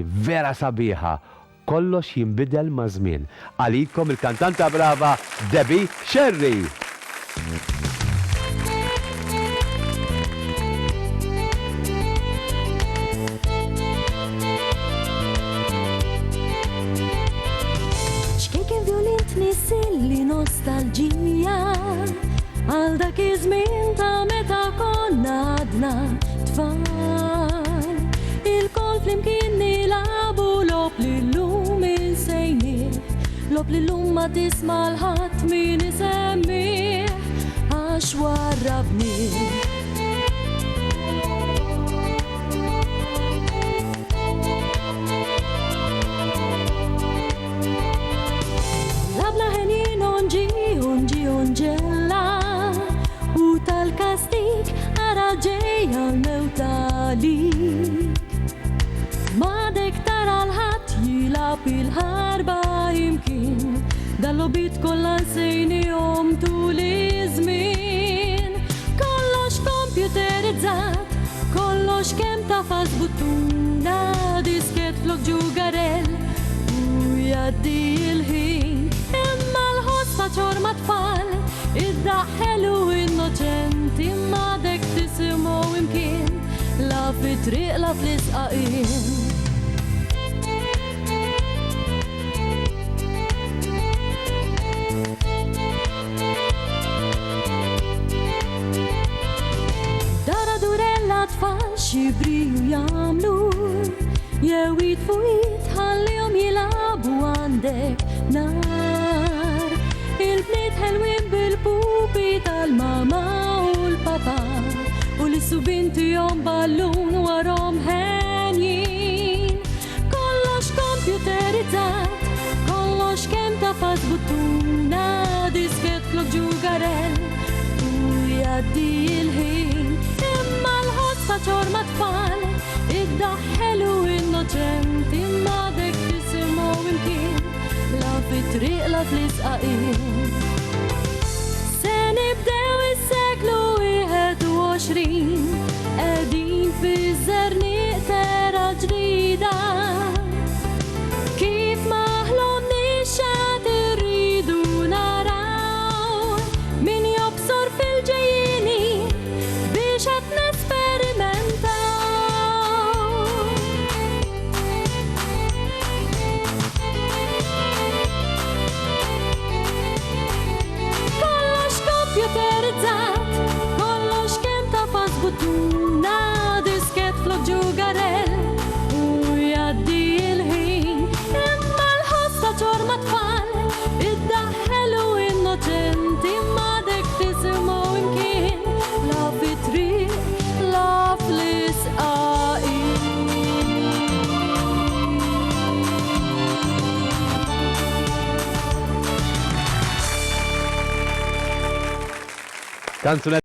vera sabiħa, kollox jinbidel ma' żmien. Għalikom il-kantanta brava Debbie Sherry. X'kien violint nisilli nostalġija għal dak iż-żmien ta' meta konna għadna tfal. Il-kol flimkien nilabu lob li llum insejnieh, lob li llum ma tisma' l-ħadd min isemmih għax warrabnieh. Labla ħenin unġi unġella u tal-kastik ara ġejja l-mewtalik. Madek tara l-ħadd jilab il-ħarba imkien, dal-lobit kollha nsejnihom tul iż-żmien. Kollox kompjuterizzat, kollox kemm tafas buttuna, disket flok ġugarell u jaddi il-ħin. Imma l-ħoss ta' ċorma tfal, id-daħħel u innoċenti, madek tisimgħu imkien, la fit-triq la fl-isqaqin. Dara durella tfal xibriju jamlu, jew jitfu jitħallihom jilabu għandek nar. Il-bniet ħelwin bil-pupi tal-mama u l-papa, u li subintihom ballun warhom ħenjin. Kollox kompjuterizzat, kollox kemm tafas buttuna, disket flok ġugarell u jaddi il-ħin. Imma l-ħoss ta' ċorma tfal, id-daħħel u innoċenti, madek tisimgħu imkien, la fit-triq la fl-isqaqin. Se nibdew is-seklu 21, qegħdin fiż-żernieq tera ġdida. Kif ma ħlomniex għad irridu naraw min jobsor fil-ġejjieni biex qed nesperimentaw. Kollox kompjuterizzat, kollox kemm tafas buttuna, disket flok ġugarell u jaddi il-ħin. Imma l-ħoss ta' ċorma tfal, id-daħħel u innoċenti, madek tisimgħu imkien, la fit-triq la fl-isqaqin. Kanzunet